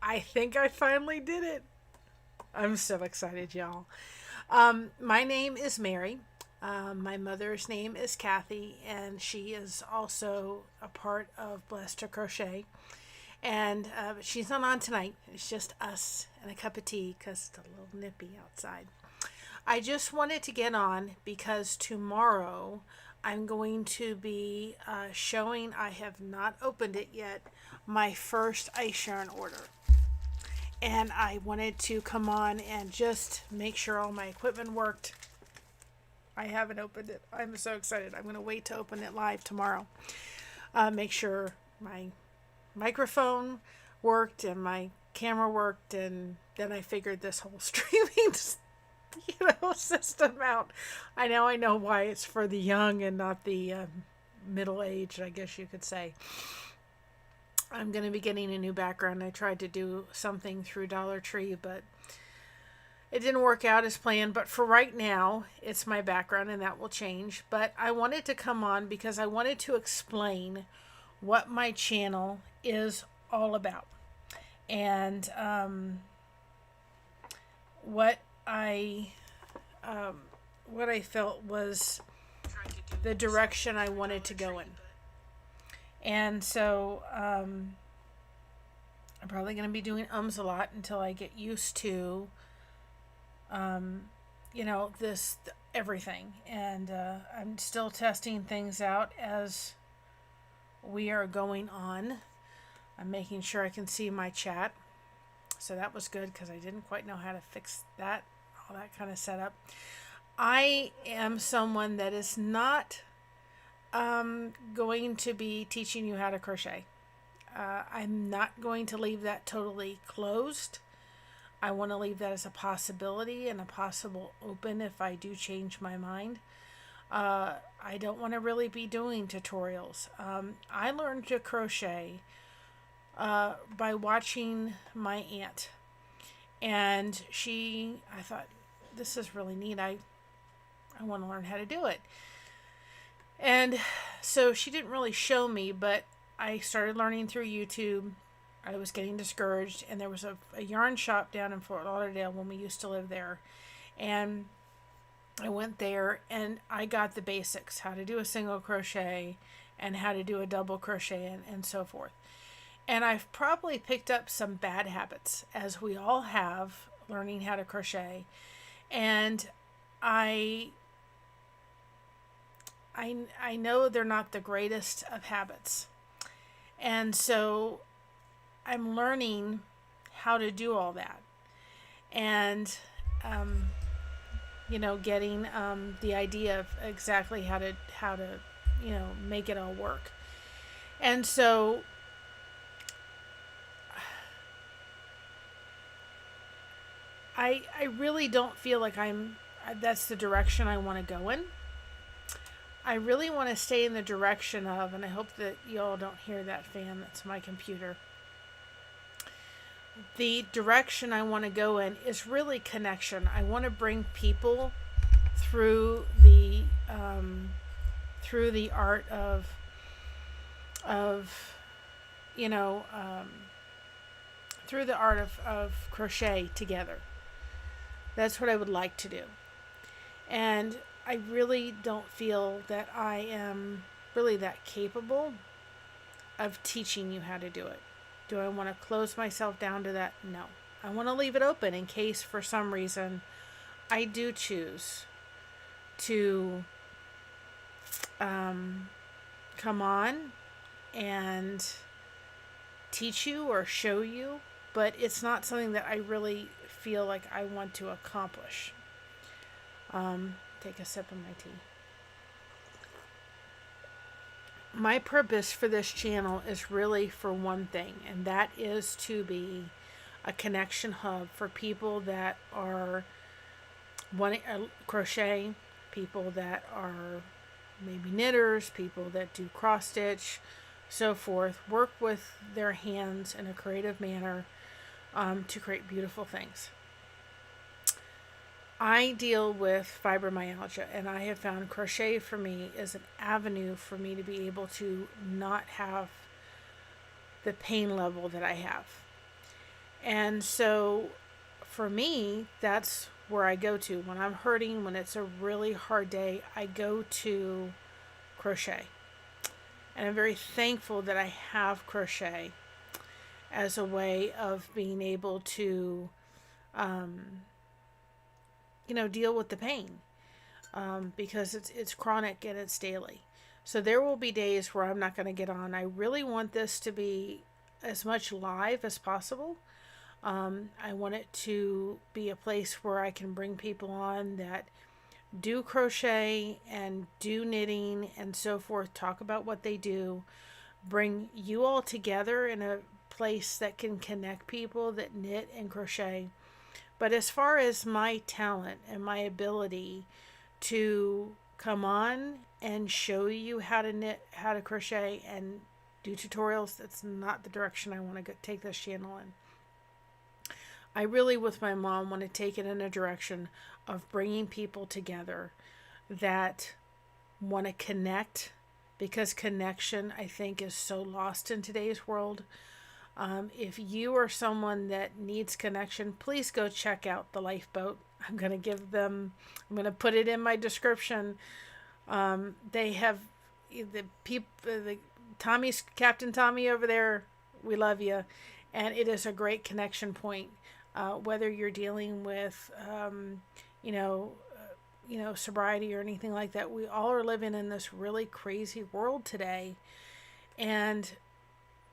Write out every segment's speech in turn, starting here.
I think I finally did it. I'm so excited, y'all. My name is Mary. My mother's name is Kathy, and she is also a part of Blessed2Crochet. And she's not on tonight. It's just us and a cup of tea because it's a little nippy outside. I just wanted to get on because tomorrow I'm going to be showing, I have not opened it yet, my first ice yarn order. And I wanted to come on and just make sure all my equipment worked. I haven't opened it. I'm so excited. I'm going to wait to open it live tomorrow. Make sure my microphone worked and my camera worked, and then I figured this whole streaming system out. I know why it's for the young and not the middle-aged, I guess you could say. I'm going to be getting a new background. I tried to do something through Dollar Tree, but it didn't work out as planned. But for right now, it's my background, and that will change. But I wanted to come on because I wanted to explain what my channel is all about, and what I felt was the direction I wanted to go in. And so I'm probably going to be doing ums a lot until I get used to, this everything. And I'm still testing things out as we are going on. I'm making sure I can see my chat. So that was good because I didn't quite know how to fix that, all that kind of setup. I am someone that is not going to be teaching you how to crochet. I'm not going to leave that totally closed. I want to leave that as a possibility and a possible open if I do change my mind. I don't want to really be doing tutorials. I learned to crochet by watching my aunt. And I thought, this is really neat. I want to learn how to do it. And so she didn't really show me, but I started learning through YouTube. I was getting discouraged, and there was a yarn shop down in Fort Lauderdale when we used to live there. And I went there and I got the basics, how to do a single crochet and how to do a double crochet and so forth. And I've probably picked up some bad habits, as we all have, learning how to crochet. And I know they're not the greatest of habits. And so I'm learning how to do all that. And, getting the idea of exactly how to make it all work. And so I really don't feel like that's the direction I want to go in. I really want to stay in the direction of, and I hope that y'all don't hear that fan, that's my computer. The direction I want to go in is really connection. I want to bring people through the art of through the art of crochet together. That's what I would like to do. And I really don't feel that I am really that capable of teaching you how to do it. Do I want to close myself down to that? No. I want to leave it open in case for some reason I do choose to come on and teach you or show you, but it's not something that I really feel like I want to accomplish. Take a sip of my tea. My purpose for this channel is really for one thing, and that is to be a connection hub for people that are wanting to crochet, people that are maybe knitters, people that do cross stitch, so forth, work with their hands in a creative manner to create beautiful things. I deal with fibromyalgia, and I have found crochet for me is an avenue for me to be able to not have the pain level that I have. And so for me, that's where I go to. When I'm hurting, when it's a really hard day, I go to crochet. And I'm very thankful that I have crochet as a way of being able to, um, deal with the pain, because it's chronic and it's daily. So there will be days where I'm not going to get on. I really want this to be as much live as possible. I want it to be a place where I can bring people on that do crochet and do knitting and so forth, talk about what they do, bring you all together in a place that can connect people that knit and crochet. But as far as my talent and my ability to come on and show you how to knit, how to crochet, and do tutorials, that's not the direction I want to take this channel in. I really, with my mom, want to take it in a direction of bringing people together that want to connect, because connection, I think, is so lost in today's world. If you are someone that needs connection, please go check out the Lifeboat. I'm going to put it in my description. They have the Tommy's, Captain Tommy over there. We love you. And it is a great connection point. Whether you're dealing with, sobriety or anything like that, we all are living in this really crazy world today. And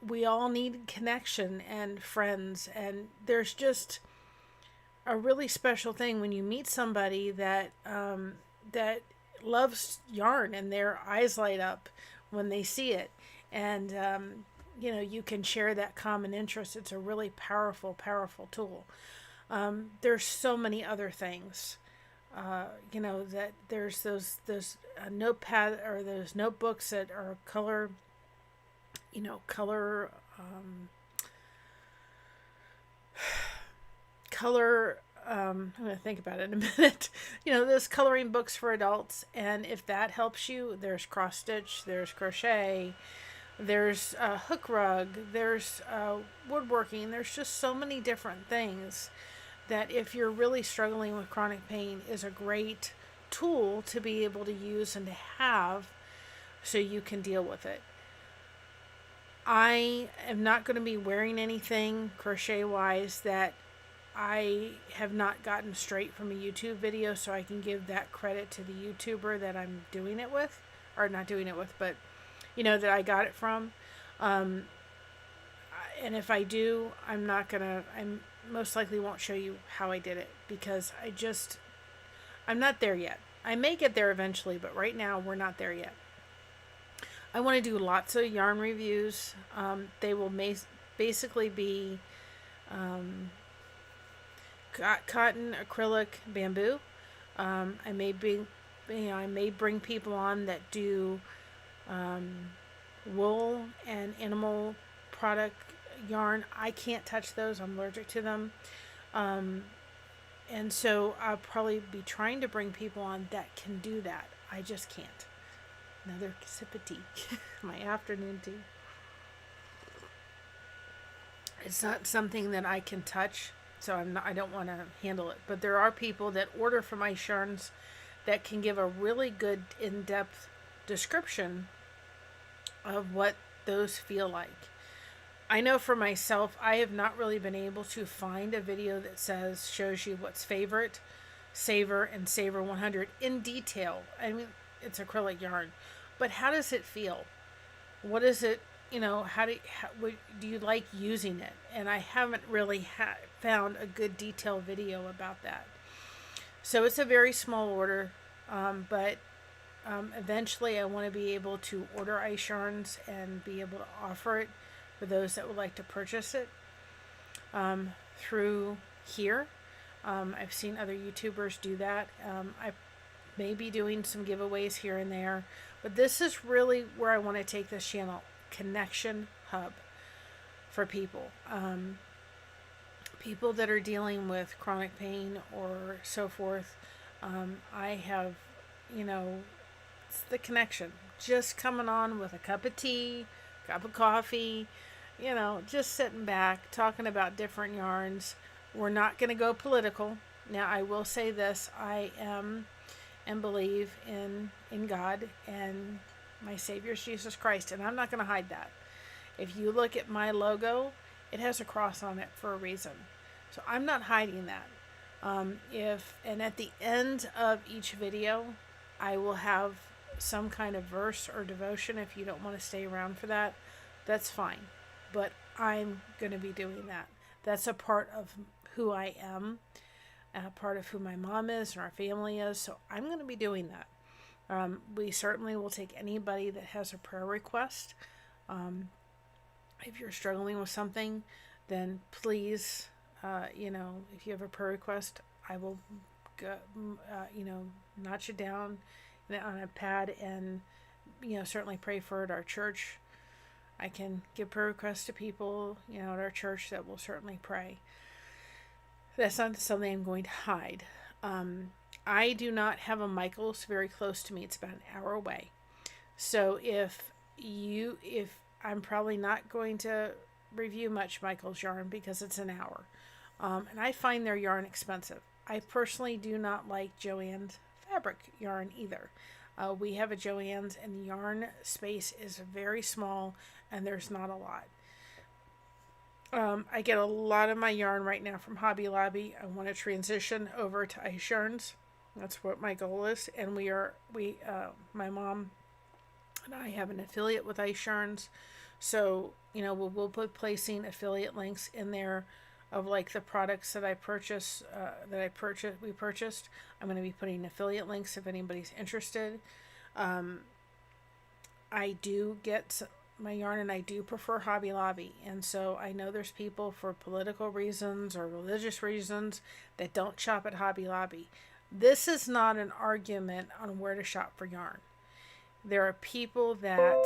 we all need connection and friends. And there's just a really special thing when you meet somebody that loves yarn and their eyes light up when they see it. And, you can share that common interest. It's a really powerful, powerful tool. There's so many other things, that there's those notepad or those notebooks that are color, I'm going to think about it in a minute. Those coloring books for adults. And if that helps you, there's cross stitch, there's crochet, there's hook rug, there's woodworking. There's just so many different things that, if you're really struggling with chronic pain, is a great tool to be able to use and to have so you can deal with it. I am not going to be wearing anything crochet wise that I have not gotten straight from a YouTube video, so I can give that credit to the YouTuber that I'm doing it with, or not doing it with, but that I got it from. And if I do, I most likely won't show you how I did it, because I'm not there yet. I may get there eventually, but right now we're not there yet. I want to do lots of yarn reviews. They will basically be cotton, acrylic, bamboo. I may bring people on that do wool and animal product yarn. I can't touch those. I'm allergic to them. And so I'll probably be trying to bring people on that can do that. I just can't. Another sip of tea. My afternoon tea. It's not something that I can touch, so I don't want to handle it. But there are people that order from my yarns that can give a really good in-depth description of what those feel like. I know for myself, I have not really been able to find a video that shows you what's favorite, Savor, and Savor 100 in detail. I mean, it's acrylic yarn, but how does it feel? What is it? How do you like using it? And I haven't really found a good detailed video about that. So it's a very small order, but eventually I want to be able to order ice yarns and be able to offer it for those that would like to purchase it through here. I've seen other YouTubers do that. I may be doing some giveaways here and there, but this is really where I want to take this channel. Connection hub for people. People that are dealing with chronic pain or so forth. I have, it's the connection. Just coming on with a cup of tea, cup of coffee, just sitting back, talking about different yarns. We're not going to go political. Now, I will say this. I am and believe in God and my Savior is Jesus Christ, and I'm not going to hide that. If you look at my logo, it has a cross on it for a reason. So I'm not hiding that. And at the end of each video, I will have some kind of verse or devotion. If you don't want to stay around for that, that's fine. But I'm going to be doing that. That's a part of who I am, a part of who my mom is and our family is. So I'm going to be doing that. We certainly will take anybody that has a prayer request. If you're struggling with something, then please, if you have a prayer request, I will, notch it down on a pad and, certainly pray for it at our church. I can give prayer requests to people, at our church that will certainly pray. That's not something I'm going to hide. I do not have a Michael's very close to me. It's about an hour away. So if I'm probably not going to review much Michael's yarn because it's an hour. And I find their yarn expensive. I personally do not like Joann's fabric yarn either. We have a Joann's and the yarn space is very small and there's not a lot. I get a lot of my yarn right now from Hobby Lobby. I want to transition over to ice yarns. That's what my goal is. And my mom and I have an affiliate with ice yarns. So, we'll be placing affiliate links in there of like the products that we purchased. I'm going to be putting affiliate links if anybody's interested. I do get my yarn and I do prefer Hobby Lobby. And so I know there's people for political reasons or religious reasons that don't shop at Hobby Lobby. This is not an argument on where to shop for yarn. There are people that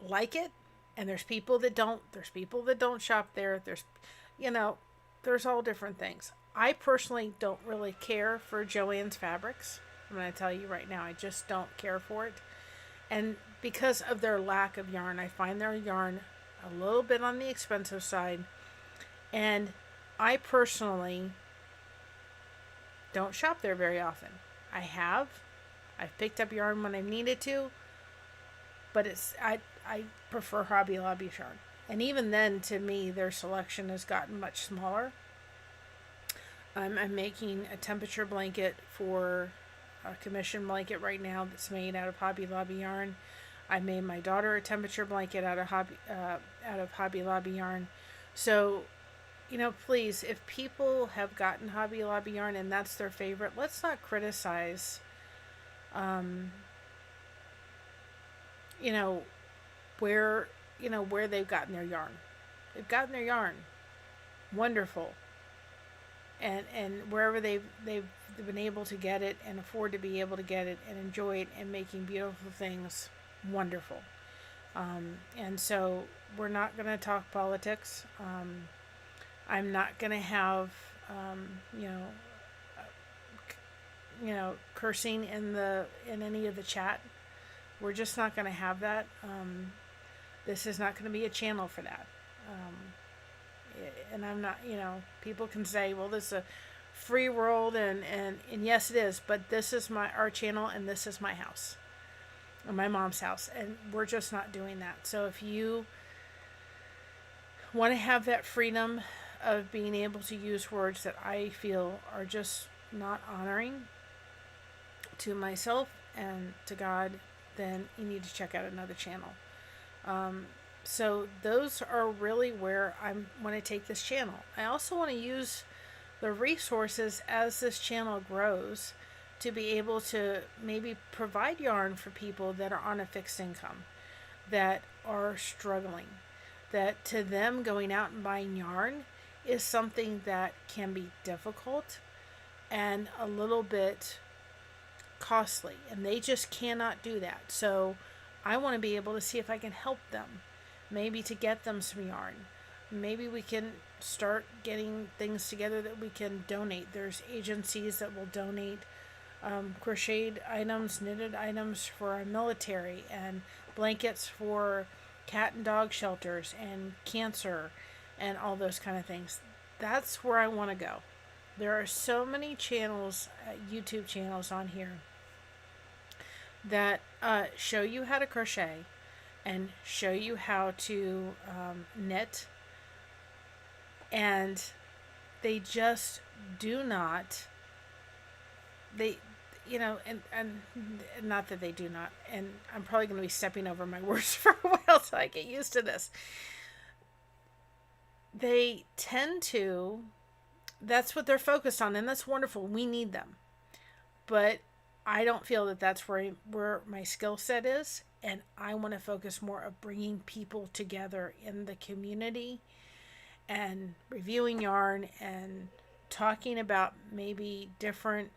like it, and there's people that don't. There's people that don't shop there. There's all different things. I personally don't really care for Joann's fabrics. I'm going to tell you right now, I just don't care for it. And because of their lack of yarn, I find their yarn a little bit on the expensive side. And I personally don't shop there very often. I've picked up yarn when I've needed to, but I prefer Hobby Lobby yarn. And even then, to me, their selection has gotten much smaller. I'm making a temperature blanket for a commission blanket right now that's made out of Hobby Lobby yarn. I made my daughter a temperature blanket out of Hobby Lobby yarn. So, please, if people have gotten Hobby Lobby yarn and that's their favorite, let's not criticize, where they've gotten their yarn. They've gotten their yarn. Wonderful. And wherever they've been able to get it and afford to be able to get it and enjoy it and making beautiful things, wonderful. And so we're not going to talk politics. I'm not going to have, cursing in any of the chat. We're just not going to have that. This is not going to be a channel for that. And I'm not, people can say, well, this is a free world, and yes, it is, but this is our channel, and this is my house, and my mom's house, and we're just not doing that. So if you want to have that freedom of being able to use words that I feel are just not honoring to myself and to God, then you need to check out another channel. So those are really where I want to take this channel. I also want to use the resources as this channel grows to be able to maybe provide yarn for people that are on a fixed income, that are struggling, that to them going out and buying yarn is something that can be difficult and a little bit costly, and they just cannot do that. So I want to be able to see if I can help them, maybe to get them some yarn. Maybe we can start getting things together that we can donate. There's agencies that will donate crocheted items, knitted items for our military, and blankets for cat and dog shelters and cancer and all those kind of things. That's where I want to go. There are so many channels, YouTube channels on here that show you how to crochet and show you how to knit, and they just do not, they, you know, and not that they do not, and I'm probably going to be stepping over my words for a while so I get used to this. They tend to, that's what they're focused on, and that's wonderful. We need them. But I don't feel that that's where my skill set is, and I want to focus more of bringing people together in the community and reviewing yarn and talking about maybe different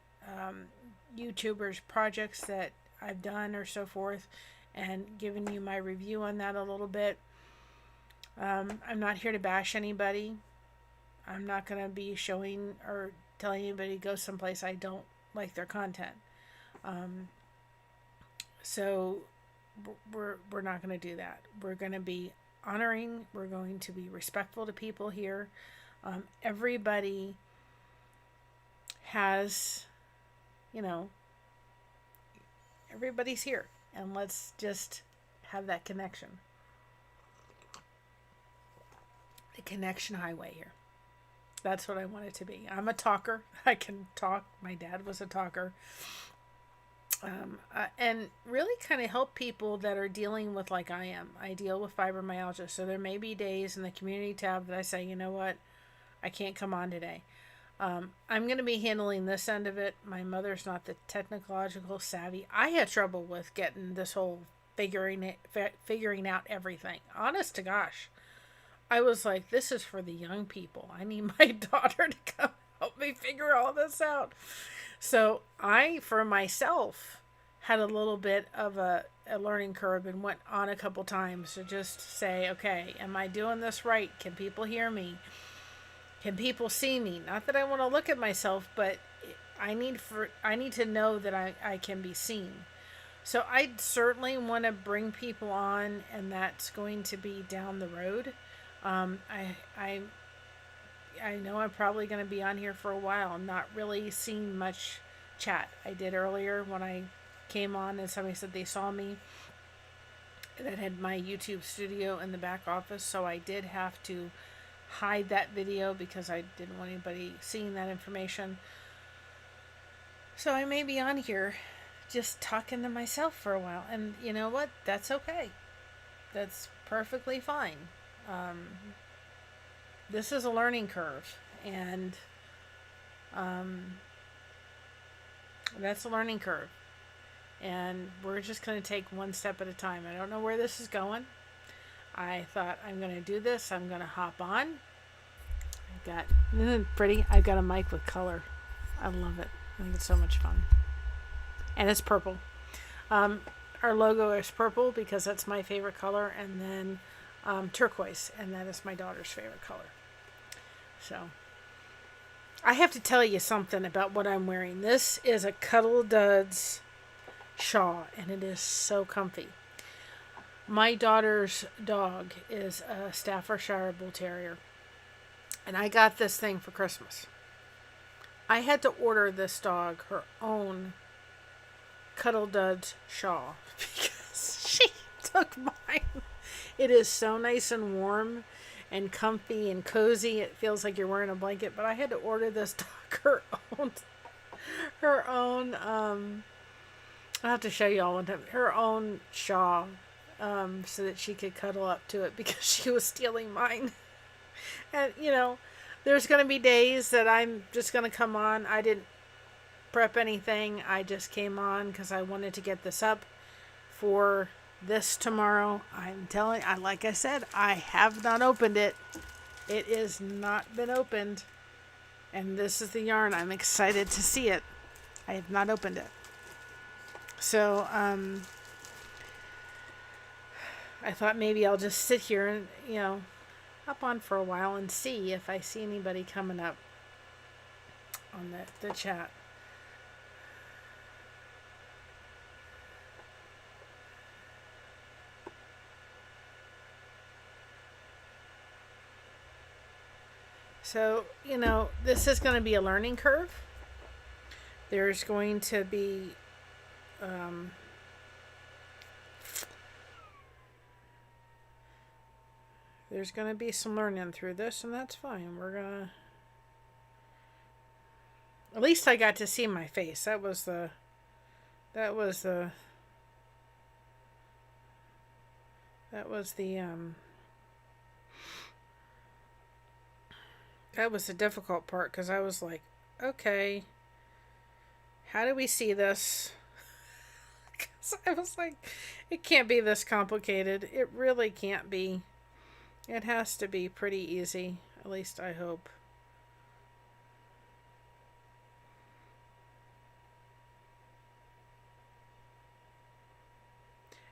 YouTubers projects that I've done or so forth, and giving you my review on that a little bit. I'm not here to bash anybody. I'm not going to be showing or telling anybody to go someplace I don't like their content. So we're not going to do that. We're going to be honoring. We're going to be respectful to people here. Everybody has, you know, everybody's here, and let's just have that connection. The connection highway here. That's what I want it to be. I'm a talker. I can talk. My dad was a talker. And really kind of help people that are dealing with, like I am. I deal with fibromyalgia. So there may be days in the community tab that I say, you know what, I can't come on today. I'm going to be handling this end of it. My mother's not the technological savvy. I had trouble with getting this whole figuring out everything. Honest to gosh. I was like, this is for the young people. I need my daughter to come help me figure all this out. So I, for myself, had a little bit of a learning curve and went on a couple times to just say, okay, am I doing this right? Can people hear me? Can people see me? Not that I want to look at myself, but I need to know that I can be seen. So I certainly want to bring people on, and that's going to be down the road. I know I'm probably going to be on here for a while, not really seeing much chat. I did earlier when I came on and somebody said they saw me that had my YouTube studio in the back office, so I did have to hide that video because I didn't want anybody seeing that information. So I may be on here just talking to myself for a while, and you know what? That's okay. That's perfectly fine. This is a learning curve, and that's a learning curve, and we're just going to take one step at a time. I don't know where this is going. I thought, I'm going to do this. I'm going to hop on. Isn't it pretty? I've got a mic with color. I love it. I think it's so much fun, and it's purple. Our logo is purple because that's my favorite color, and then turquoise, and that is my daughter's favorite color. So I have to tell you something about what I'm wearing. This is a Cuddle Duds shawl, and it is so comfy. My daughter's dog is a Staffordshire Bull Terrier, and I got this thing for Christmas. I had to order this dog her own Cuddle Duds shawl because she took mine. It is so nice and warm and comfy and cozy. It feels like you're wearing a blanket, but I had to order this dog her own I'll have to show you all one time, her own shawl, so that she could cuddle up to it because she was stealing mine. And you know, there's going to be days that I'm just going to come on. I didn't prep anything. I just came on because I wanted to get this up for this tomorrow. Like I said, I have not opened it. It is not been opened, and this is the yarn. I'm excited to see it. I have not opened it. So I thought maybe I'll just sit here and, you know, hop on for a while and see if I see anybody coming up on the chat. So, this is going to be a learning curve. There's going to be some learning through this, and that's fine. At least I got to see my face. That was the that was the difficult part, because I was like, okay, how do we see this? Because I was like, it can't be this complicated. It really can't be. It has to be pretty easy. At least I hope.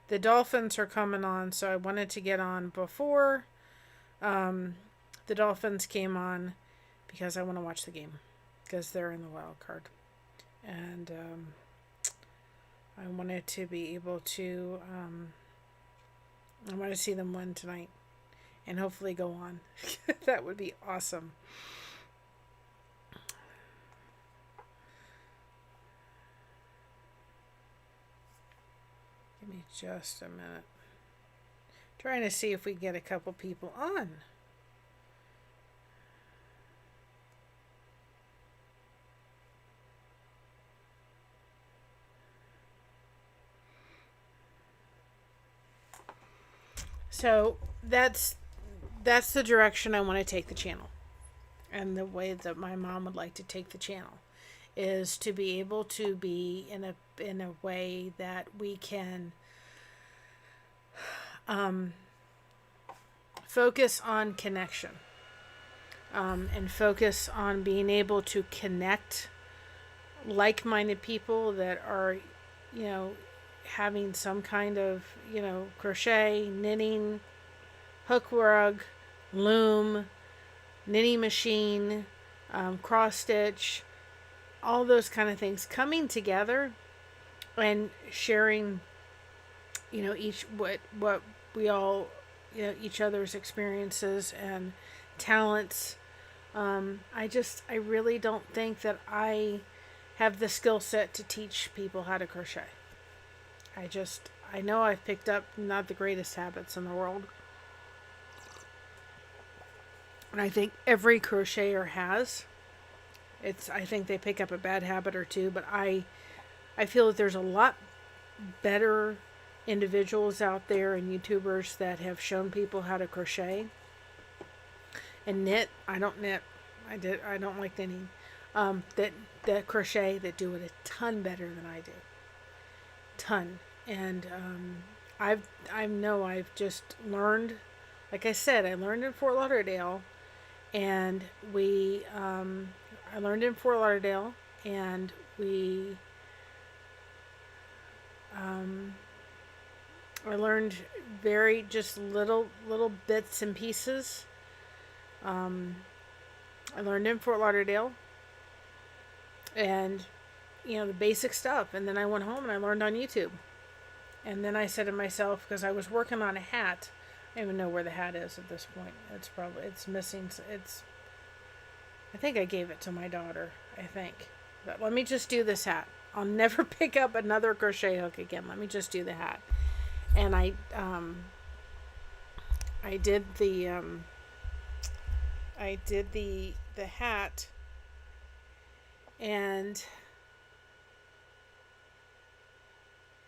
The Dolphins are coming on, so I wanted to get on before the Dolphins came on, because I want to watch the game, because they're in the wild card. And I wanted to be able to, I want to see them win tonight and hopefully go on. That would be awesome. Give me just a minute. Trying to see if we get a couple people on. So that's the direction I want to take the channel. And the way that my mom would like to take the channel is to be able to be in a way that we can focus on connection, and focus on being able to connect like-minded people that are, having some kind of, crochet, knitting, hook rug, loom, knitting machine, cross stitch, all those kind of things coming together and sharing, each what we all, each other's experiences and talents. I really don't think that I have the skill set to teach people how to crochet. I know I've picked up not the greatest habits in the world. And I think every crocheter has. I think they pick up a bad habit or two, but I feel that there's a lot better individuals out there and YouTubers that have shown people how to crochet and knit. I don't knit. I don't like knitting. That crochet, that do it a ton better than I do. Ton. And I've just learned, like I said, I learned in Fort Lauderdale, and I learned in Fort Lauderdale, and I learned very just little bits and pieces. I learned in Fort Lauderdale, and the basic stuff, and then I went home and I learned on YouTube. And then I said to myself, because I was working on a hat, I don't even know where the hat is at this point. It's missing. I think I gave it to my daughter, I think. But let me just do this hat. I'll never pick up another crochet hook again. Let me just do the hat. And I did the hat, and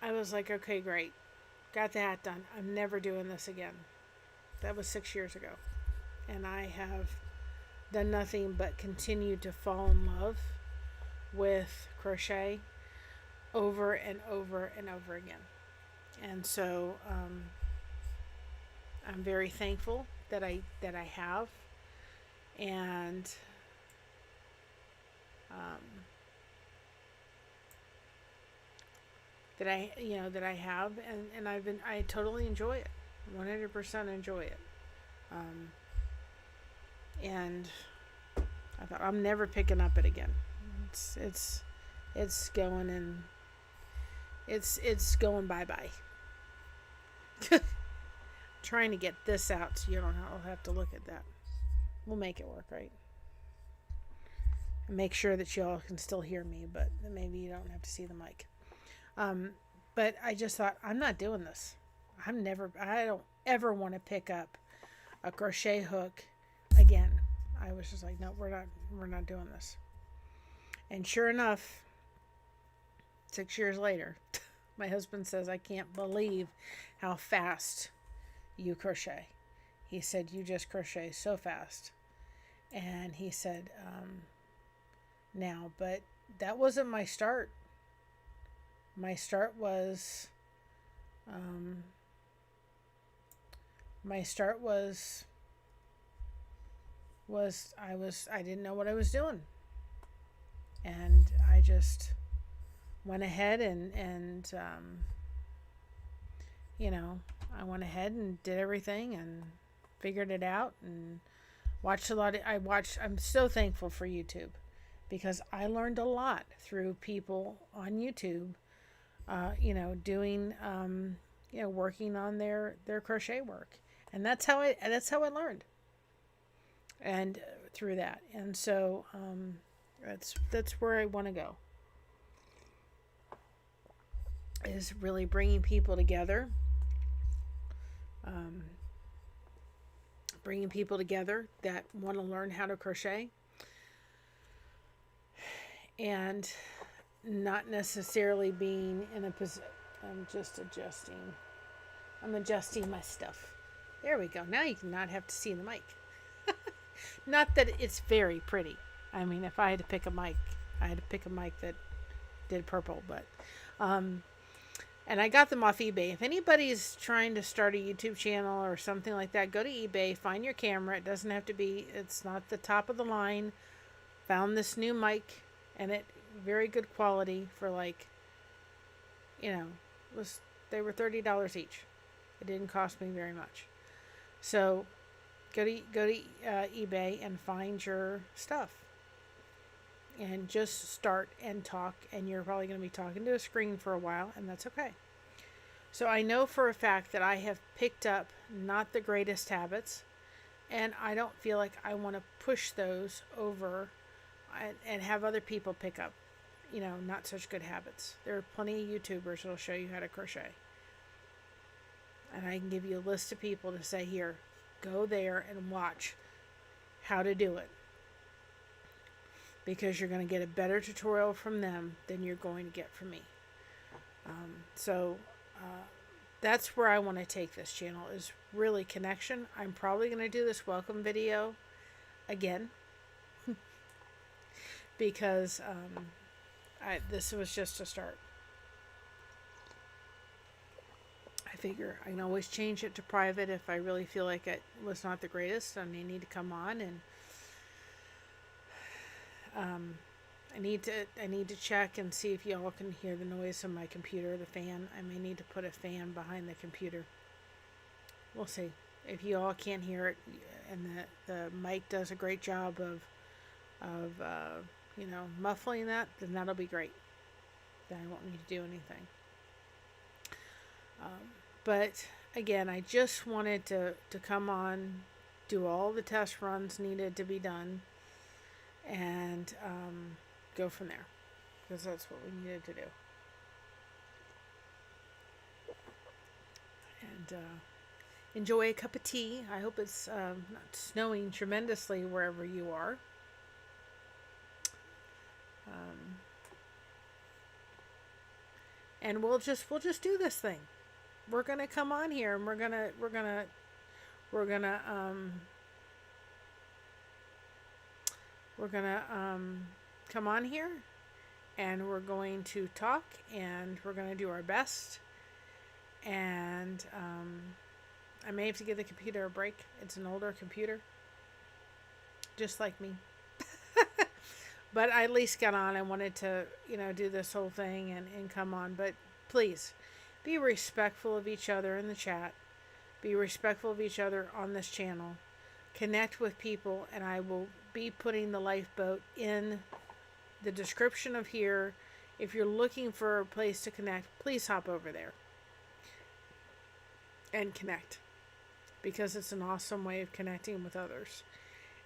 I was like, okay, great. Got the hat done. I'm never doing this again. That was 6 years ago. And I have done nothing but continue to fall in love with crochet over and over and over again. And so I'm very thankful that I have, and that I have, and I totally enjoy it, 100% enjoy it. And I thought, I'm never picking up it again. It's going, and it's going bye-bye. Trying to get this out so you don't have to look at that. We'll make it work, right? make sure that y'all can still hear me, but maybe you don't have to see the mic. But I just thought, I'm not doing this. I don't ever want to pick up a crochet hook again. I was just like, no, we're not doing this. And sure enough, 6 years later, my husband says, I can't believe how fast you crochet. He said, you just crochet so fast. And he said, now, but that wasn't my start. My start was, I didn't know what I was doing. And I just went ahead and I went ahead and did everything and figured it out and watched a lot. I'm so thankful for YouTube, because I learned a lot through people on YouTube, doing, working on their crochet work. And that's how I learned. And through that. And so, that's where I want to go, is really bringing people together, that want to learn how to crochet, and not necessarily being in a position. I'm adjusting my stuff. There we go. Now you cannot have to see the mic. Not that it's very pretty. I mean, if I had to pick a mic, that did purple, but, and I got them off eBay. If anybody's trying to start a YouTube channel or something like that, go to eBay, find your camera. It doesn't have to be, it's not the top of the line. Found this new mic, and it very good quality for they were $30 each. It didn't cost me very much. So go to eBay and find your stuff. And just start and talk, and you're probably going to be talking to a screen for a while, and that's okay. So I know for a fact that I have picked up not the greatest habits, and I don't feel like I want to push those over and have other people pick up, not such good habits. There are plenty of YouTubers that'll show you how to crochet. And I can give you a list of people to say, here, go there and watch how to do it. Because you're going to get a better tutorial from them than you're going to get from me. That's where I want to take this channel, is really connection. I'm probably going to do this welcome video again. Because this was just a start. I figure I can always change it to private if I really feel like it was not the greatest and they need to come on, and I need to check and see if y'all can hear the noise of my computer, the fan. I may need to put a fan behind the computer. We'll see. If y'all can't hear it and the mic does a great job of muffling that, then that'll be great. Then I won't need to do anything. But again, I just wanted to come on, do all the test runs needed to be done, and go from there, because that's what we needed to do. And enjoy a cup of tea. I hope it's not snowing tremendously wherever you are. And we'll just do this thing. We're gonna come on here, and we're gonna come on here, and we're going to talk, and we're going to do our best. And I may have to give the computer a break. It's an older computer, just like me. But I at least got on. I wanted to, do this whole thing and come on. But please, be respectful of each other in the chat. Be respectful of each other on this channel. Connect with people, and I will be putting the lifeboat in the description of here. If you're looking for a place to connect, please hop over there and connect, because it's an awesome way of connecting with others.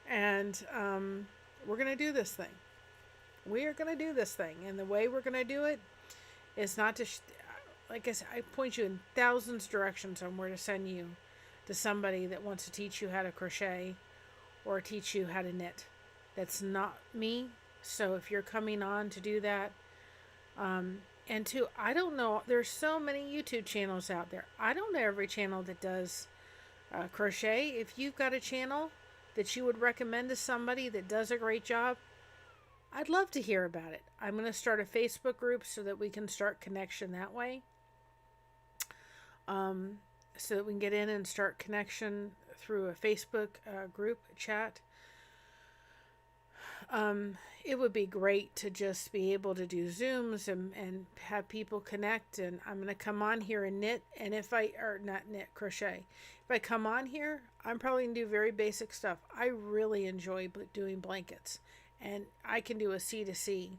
And we're going to do this thing. We are going to do this thing. And the way we're going to do it is not to, like I said, I point you in thousands of directions on where to send you to somebody that wants to teach you how to crochet or teach you how to knit. That's not me. So if you're coming on to do that, and two, I don't know, there's so many YouTube channels out there. I don't know every channel that does crochet. If you've got a channel that you would recommend to somebody that does a great job, I'd love to hear about it. I'm going to start a Facebook group so that we can start connection that way. So that we can get in and start connection through a Facebook group chat. It would be great to just be able to do Zooms and have people connect. And I'm going to come on here and knit. And if I, or not knit, crochet. If I come on here, I'm probably going to do very basic stuff. I really enjoy doing blankets. And I can do a C to C.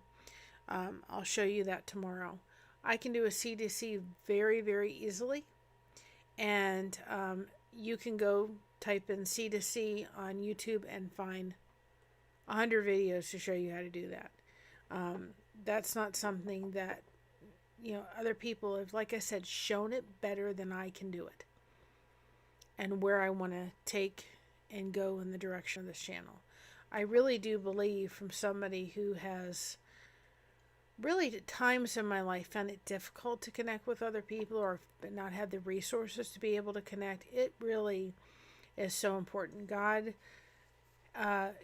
I'll show you that tomorrow. I can do a C to C very, very easily. And you can go type in C to C on YouTube and find 100 videos to show you how to do that. That's not something that, other people have, like I said, shown it better than I can do it. And where I want to take and go in the direction of this channel. I really do believe, from somebody who has really at times in my life found it difficult to connect with other people or not had the resources to be able to connect, it really is so important. God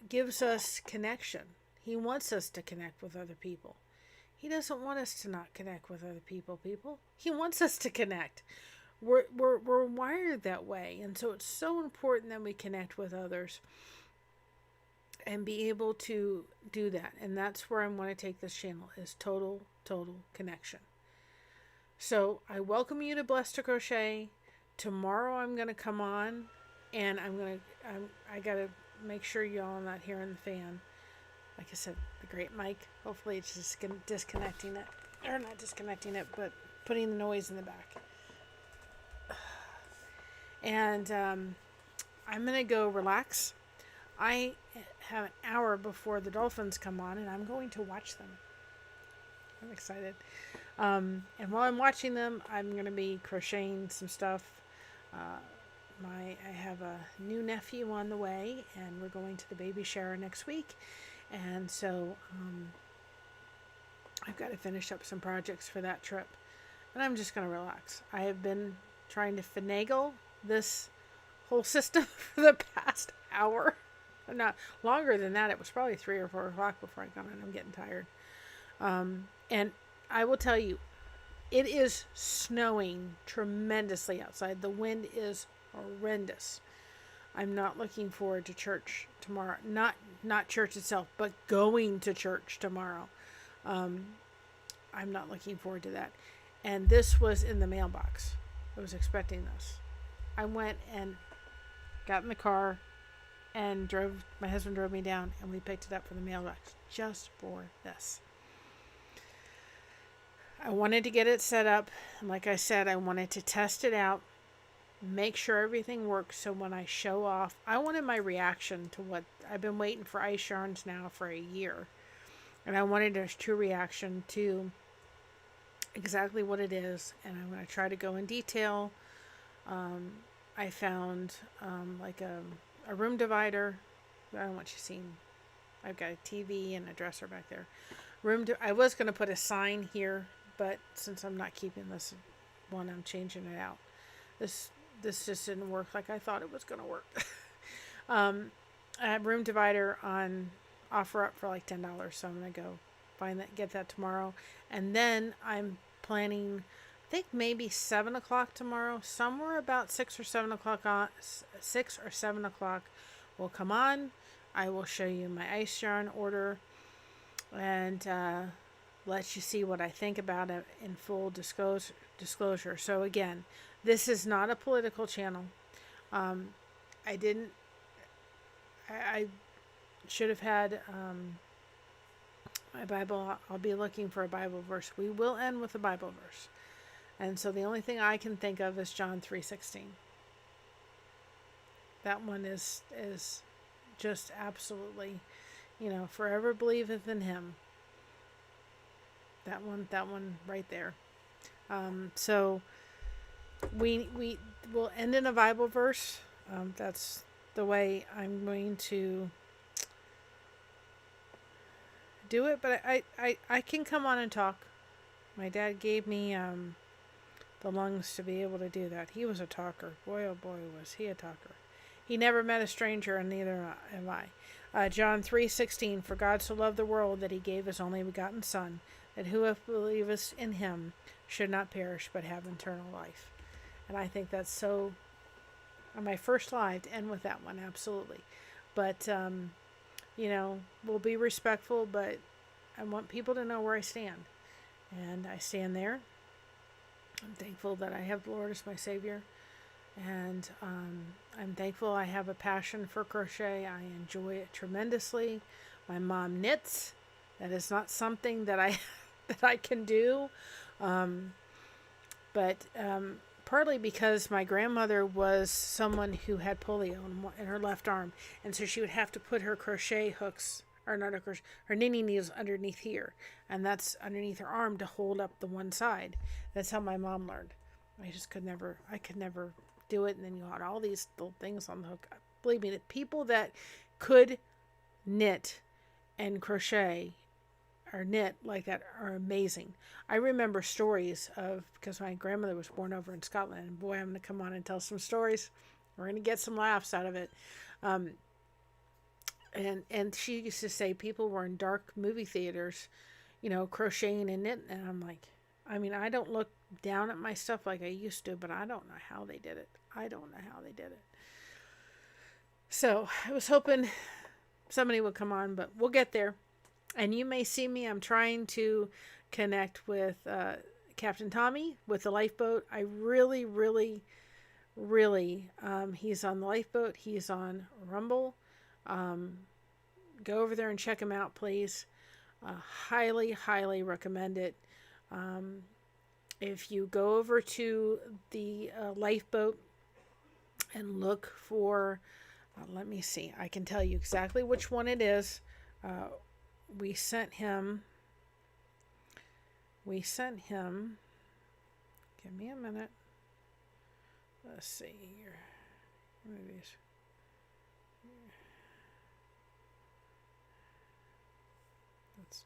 gives us connection. He wants us to connect with other people. He doesn't want us to not connect with other people. He wants us to connect. We're wired that way, and so it's so important that we connect with others and be able to do that. And that's where I want to take this channel, is total connection. So I welcome you to Blessed2Crochet. Tomorrow I'm going to come on, and I got to make sure y'all not hearing the fan. Like I said, the great mic. Hopefully it's just disconnecting it. Or not disconnecting it, but putting the noise in the back. And I'm going to go relax. I have an hour before the dolphins come on, and I'm going to watch them. I'm excited. And while I'm watching them, I'm going to be crocheting some stuff. I have a new nephew on the way, and we're going to the baby shower next week. And so I've got to finish up some projects for that trip. And I'm just going to relax. I have been trying to finagle this whole system for the past hour. Not longer than that. It was probably 3 or 4 o'clock before I got in. I'm getting tired. And I will tell you, it is snowing tremendously outside. The wind is horrendous. I'm not looking forward to church tomorrow. Not church itself, but going to church tomorrow. I'm not looking forward to that. And this was in the mailbox. I was expecting this. I went and got in the car and my husband drove me down, and we picked it up from the mailbox just for this. I wanted to get it set up. And like I said, I wanted to test it out, make sure everything works. So when I show off, I wanted my reaction to what I've been waiting for ice yarns now for a year. And I wanted a true reaction to exactly what it is. And I'm going to try to go in detail. I found like a room divider. I don't want you seeing. I've got a TV and a dresser back there. I was going to put a sign here, but since I'm not keeping this one, I'm changing it out. This just didn't work like I thought it was going to work. I have room divider on offer up for like $10, so I'm going to go get that tomorrow. And then I'm planning, I think maybe 7 o'clock tomorrow, somewhere about 6 or 7 o'clock on 6 or 7 o'clock will come on. I will show you my ice yarn order and let you see what I think about it in full disclosure. So again, this is not a political channel. I should have had my Bible. I'll be looking for a Bible verse. We will end with a Bible verse. And so the only thing I can think of is John 3:16. That one is just absolutely, forever believeth in him. that one right there. So we will end in a Bible verse. That's the way I'm going to do it, but I can come on and talk. My dad gave me the lungs to be able to do that. He was a talker. Boy, oh boy, was he a talker. He never met a stranger, and neither have I. John 3:16, for God so loved the world that he gave his only begotten Son, that whoever believeth in him should not perish but have eternal life. And I think that's so, on my first live, to end with that one, absolutely. But, we'll be respectful, but I want people to know where I stand. And I stand there. I'm thankful that I have the Lord as my Savior. And I'm thankful I have a passion for crochet. I enjoy it tremendously. My mom knits. That is not something that I can do. But partly because my grandmother was someone who had polio in her left arm. And so she would have to put her crochet hooks, or not her crochet, her knitting needles underneath here. And that's underneath her arm to hold up the one side. That's how my mom learned. I could never do it. And then you had all these little things on the hook. Believe me, the people that could knit and crochet or knit like that are amazing. I remember stories of, because my grandmother was born over in Scotland, and boy, I'm going to come on and tell some stories. We're going to get some laughs out of it. And she used to say people were in dark movie theaters, crocheting and knitting. And I'm like, I don't look down at my stuff like I used to, but I don't know how they did it. So I was hoping somebody would come on, but we'll get there. And you may see me. I'm trying to connect with Captain Tommy with the lifeboat. I really, he's on the lifeboat. He's on Rumble. Go over there and check him out, please. Highly recommend it. If you go over to the lifeboat and look for, let me see, I can tell you exactly which one it is. We sent him, give me a minute. Let's see here. Movies. That's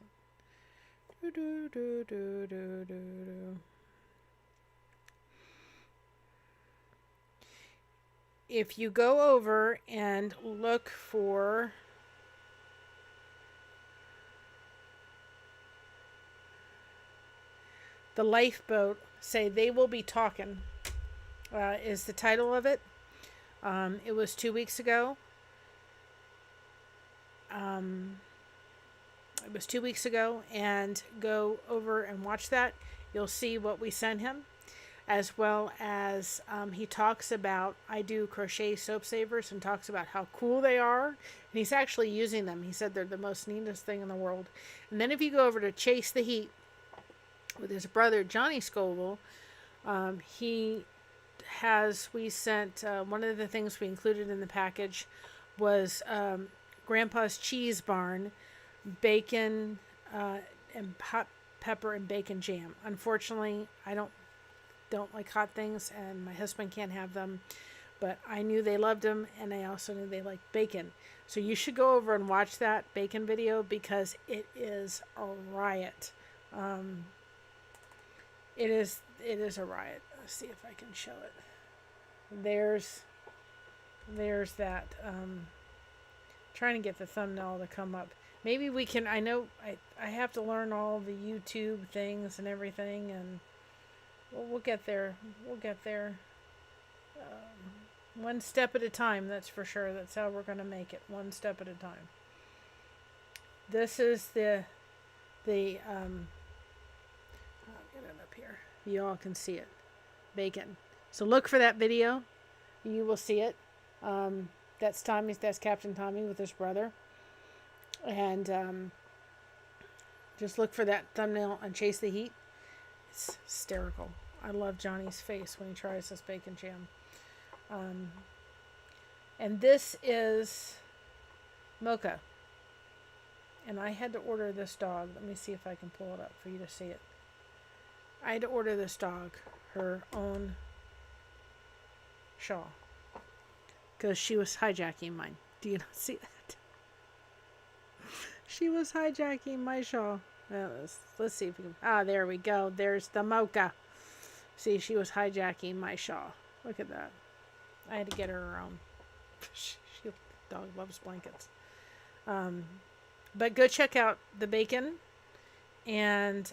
If you go over and look for the lifeboat, say They Will Be Talking, is the title of it. It was 2 weeks ago. And go over and watch that. You'll see what we sent him, as well as he talks about, I do crochet soap savers, and talks about how cool they are. And he's actually using them. He said they're the most neatest thing in the world. And then if you go over to Chase the Heat with his brother Johnny Scoville, we sent, one of the things we included in the package was Grandpa's Cheese Barn, bacon and hot pepper and bacon jam. Unfortunately, I don't like hot things, and my husband can't have them, but I knew they loved them, and I also knew they liked bacon. So you should go over and watch that bacon video, because it is a riot. It is a riot. Let's see if I can show it. There's that. Trying to get the thumbnail to come up. Maybe we can. I know I have to learn all the YouTube things and everything, and we'll get there. One step at a time. That's for sure. That's how we're gonna make it. One step at a time. This is the I'll get it up here. You all can see it. Bacon. So look for that video. You will see it. That's Tommy. That's Captain Tommy with his brother. And just look for that thumbnail and Chase the Heat. It's hysterical. I love Johnny's face when he tries this bacon jam. And this is Mocha. And I had to order this dog. Let me see if I can pull it up for you to see it. I had to order this dog her own shawl because she was hijacking mine. Do you not see that? She was hijacking my shawl. Let's see if we can. Ah, there we go. There's the mocha. See, she was hijacking my shawl. Look at that. I had to get her own. The dog loves blankets. But go check out the bacon and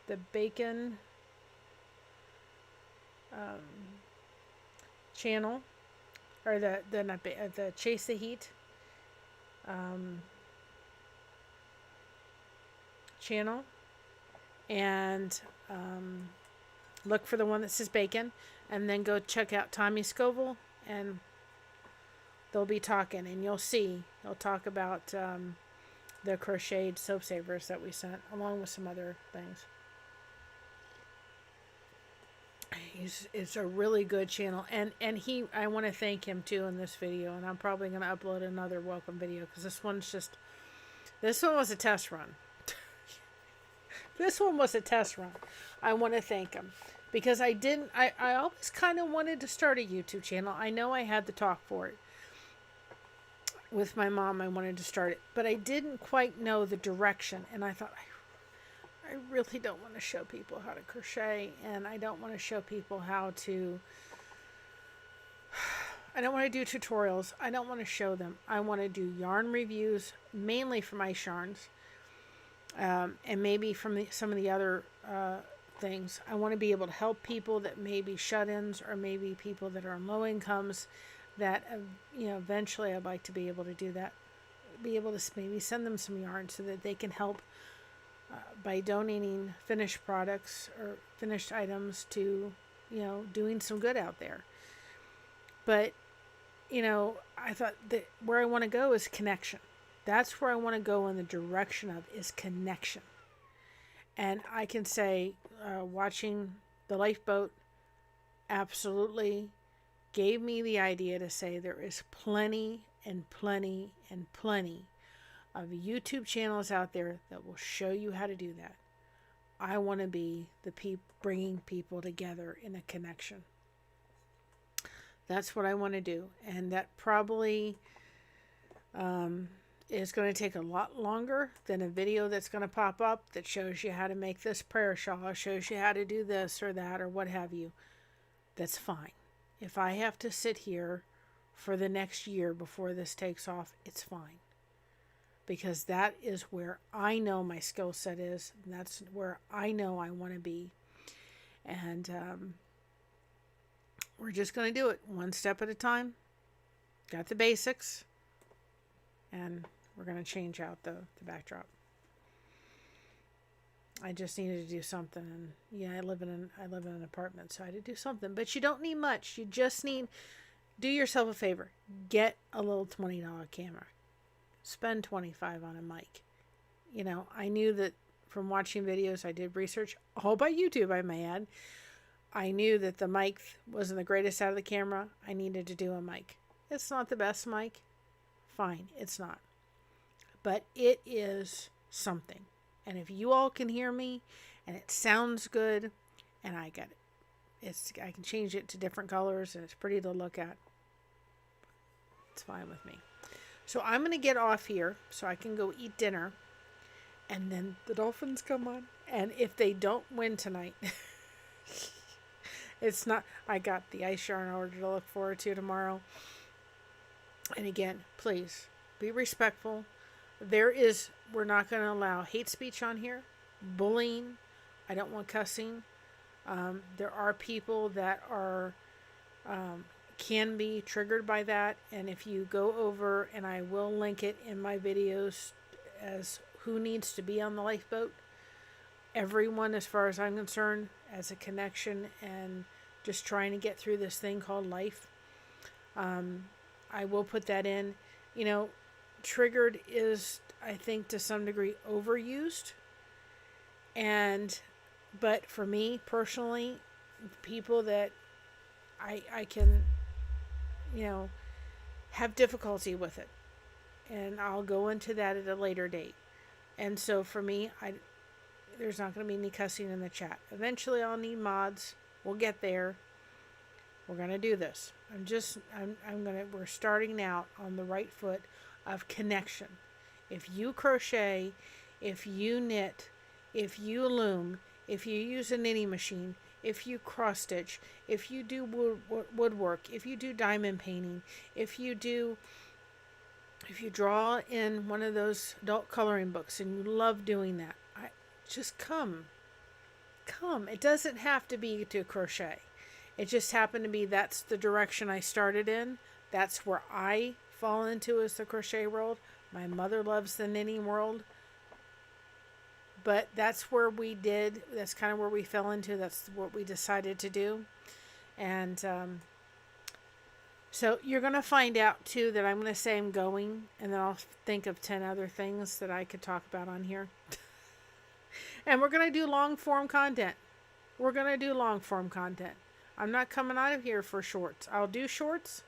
the bacon channel, or the Chase the Heat channel, and look for the one that says bacon, and then go check out Tommy Scoville, and they'll be talking, and you'll see he'll talk about the crocheted soap savers that we sent, along with some other things. It's a really good channel, and I want to thank him too in this video, and I'm probably going to upload another welcome video because this one was a test run. This one was a test run. I want to thank him because I always kind of wanted to start a YouTube channel. I know I had the talk for it with my mom. I wanted to start it, but I didn't quite know the direction, and I thought I really don't want to show people how to crochet, and I don't want to show people how to, I don't want to do tutorials. I don't want to show them. I want to do yarn reviews, mainly from ice yarns, and maybe from some of the other things. I want to be able to help people that may be shut-ins, or maybe people that are on low incomes that, eventually I'd like to be able to do that. Be able to maybe send them some yarn so that they can help by donating finished products or finished items to, doing some good out there. But, I thought that where I want to go is connection. That's where I want to go in the direction of, is connection. And I can say, watching the lifeboat absolutely gave me the idea to say there is plenty and plenty and plenty of YouTube channels out there that will show you how to do that. I want to be the bringing people together in a connection. That's what I want to do, and that probably is going to take a lot longer than a video that's going to pop up that shows you how to make this prayer shawl, shows you how to do this or that or what have you. That's fine. If I have to sit here for the next year before this takes off, it's fine. Because that is where I know my skill set is. And that's where I know I want to be. And we're just going to do it one step at a time. Got the basics. And we're going to change out the backdrop. I just needed to do something. And yeah, I live in an apartment, so I had to do something. But you don't need much. You just need, do yourself a favor. Get a little $20 camera. Spend $25 on a mic. I knew that from watching videos, I did research, all by YouTube, I may add. I knew that the mic wasn't the greatest out of the camera. I needed to do a mic. It's not the best mic. Fine, it's not. But it is something. And if you all can hear me, and it sounds good, and I get it. I can change it to different colors, and it's pretty to look at. It's fine with me. So I'm going to get off here so I can go eat dinner. And then the dolphins come on. And if they don't win tonight, it's not, I got the ice yarn order to look forward to tomorrow. And again, please be respectful. We're not going to allow hate speech on here, bullying. I don't want cussing. There are people that are, can be triggered by that, and if you go over, and I will link it in my videos as who needs to be on the lifeboat, everyone, as far as I'm concerned, as a connection and just trying to get through this thing called life. I will put that in. Triggered is, I think, to some degree overused, but for me personally, people that I can have difficulty with it. and I'll go into that at a later date. And so for me, there's not going to be any cussing in the chat. Eventually I'll need mods. We'll get there. We're going to do this. We're starting out on the right foot of connection. If you crochet, if you knit, if you loom, if you use a knitting machine, if you cross stitch, if you do woodwork, if you do diamond painting, if you draw in one of those adult coloring books and you love doing that, just come. It doesn't have to be to crochet. It just happened to be that's the direction I started in. That's where I fall into, is the crochet world. My mother loves the knitting world. But that's where that's kind of where we fell into. That's what we decided to do. And so you're going to find out too that I'm going to say I'm going, and then I'll think of 10 other things that I could talk about on here. And we're going to do long form content. I'm not coming out of here for shorts. I'll do shorts,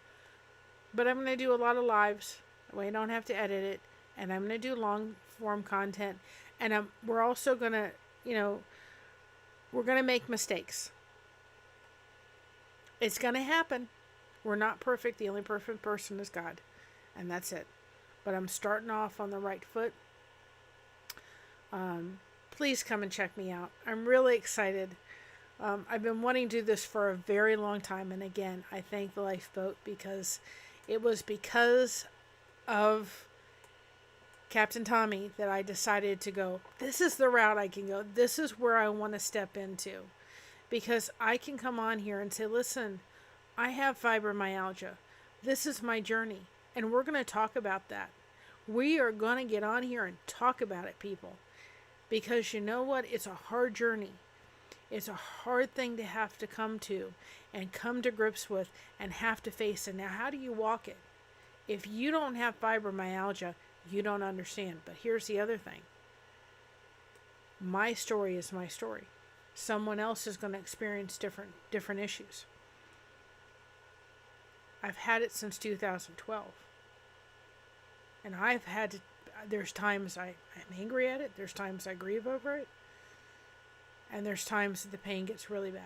but I'm going to do a lot of lives. That way I don't have to edit it. And I'm going to do long form content. And we're also going to, we're going to make mistakes. It's going to happen. We're not perfect. The only perfect person is God. And that's it. But I'm starting off on the right foot. Please come and check me out. I'm really excited. I've been wanting to do this for a very long time. And again, I thank the lifeboat, because it was because of Captain Tommy that I decided to go, this is the route I can go. This is where I want to step into. Because I can come on here and say, listen, I have fibromyalgia. This is my journey. And we're going to talk about that. We are going to get on here and talk about it, people. Because you know what? It's a hard journey. It's a hard thing to have to come to and come to grips with and have to face it. Now, how do you walk it? If you don't have fibromyalgia, you don't understand. But here's the other thing. My story is my story. Someone else is going to experience different issues. I've had it since 2012. And there's times I'm angry at it. There's times I grieve over it. And there's times that the pain gets really bad.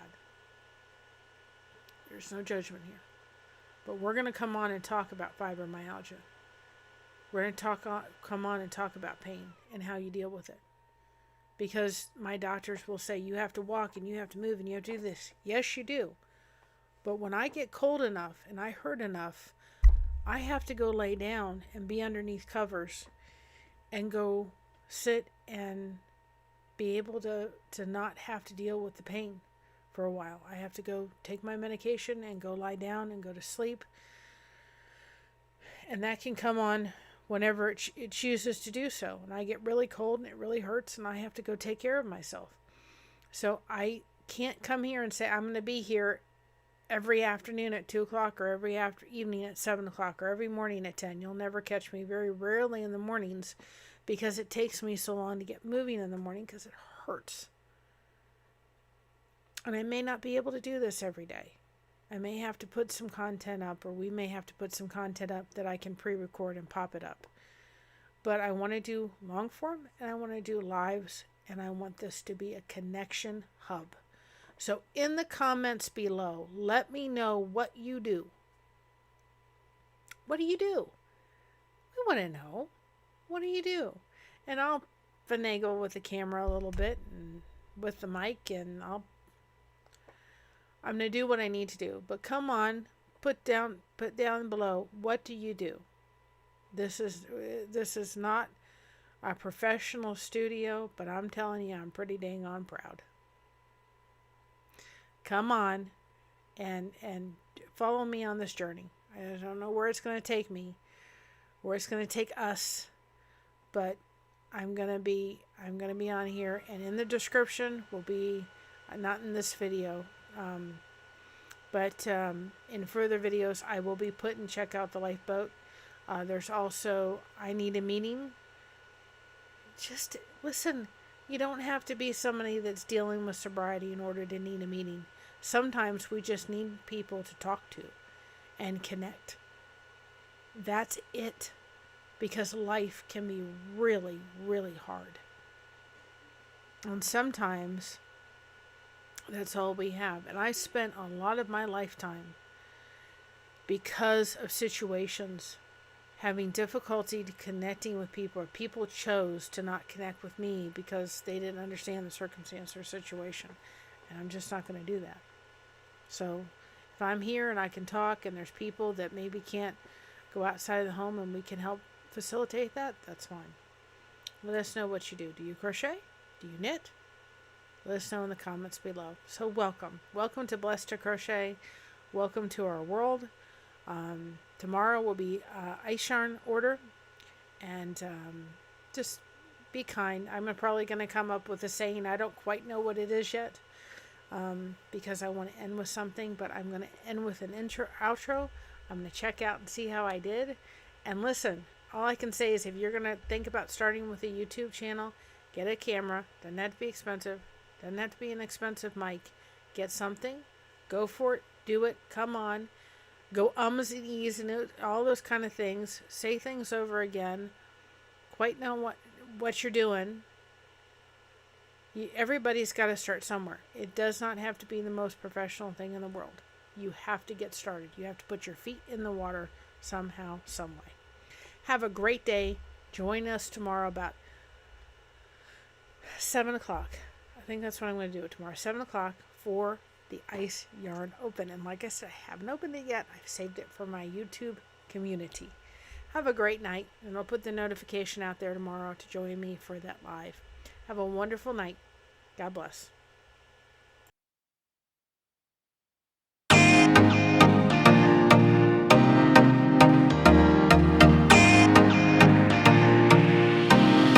There's no judgment here. But we're going to come on and talk about fibromyalgia. We're going to come on and talk about pain and how you deal with it. Because my doctors will say, you have to walk and you have to move and you have to do this. Yes, you do. But when I get cold enough and I hurt enough, I have to go lay down and be underneath covers and go sit and be able to not have to deal with the pain for a while. I have to go take my medication and go lie down and go to sleep. And that can come on whenever it chooses to do so. And I get really cold and it really hurts and I have to go take care of myself. So I can't come here and say I'm going to be here every afternoon at 2 o'clock or every evening at 7 o'clock or every morning at 10. You'll never catch me, very rarely in the mornings, because it takes me so long to get moving in the morning because it hurts. And I may not be able to do this every day. I may have to put some content up, or we may have to put some content up that I can pre-record and pop it up. But I want to do long form and I want to do lives, and I want this to be a connection hub. So in the comments below, let me know what you do. What do you do? We want to know. What do you do? And I'll finagle with the camera a little bit and with the mic, and I'm going to do what I need to do. But come on, put down below, what do you do? This is not a professional studio, but I'm telling you, I'm pretty dang on proud. Come on and follow me on this journey. I don't know where it's going to take me, where it's going to take us, but I'm going to be on here, and in the description will be, not in this video, but in further videos I will be putting, check out the lifeboat. There's also, I need a meeting. Just listen, you don't have to be somebody that's dealing with sobriety in order to need a meeting. Sometimes we just need people to talk to and connect. That's it. because life can be really, really hard. And sometimes that's all we have. And I spent a lot of my lifetime, because of situations, having difficulty connecting with people, or people chose to not connect with me because they didn't understand the circumstance or situation. And I'm just not going to do that. So if I'm here and I can talk and there's people that maybe can't go outside of the home and we can help facilitate that, that's fine. Let us know what you do. Do you crochet? Do you knit? Let us know in the comments below. So welcome. Welcome to Blessed2Crochet. Welcome to our world. Tomorrow will be ice yarn order. And just be kind. I'm probably going to come up with a saying. I don't quite know what it is yet. Because I want to end with something. But I'm going to end with an outro. I'm going to check out and see how I did. And listen, all I can say is if you're going to think about starting with a YouTube channel, get a camera. Doesn't have to be expensive. Doesn't have to be an expensive mic. Get something. Go for it. Do it. Come on. Go ums and e's and all those kind of things. Say things over again. Quite know what you're doing. Everybody's got to start somewhere. It does not have to be the most professional thing in the world. You have to get started. You have to put your feet in the water somehow, some way. Have a great day. Join us tomorrow about 7 o'clock. I think that's what I'm going to do it tomorrow. 7 o'clock for the Ice Yarn Open. And like I said, I haven't opened it yet. I've saved it for my YouTube community. Have a great night. And I'll put the notification out there tomorrow to join me for that live. Have a wonderful night. God bless.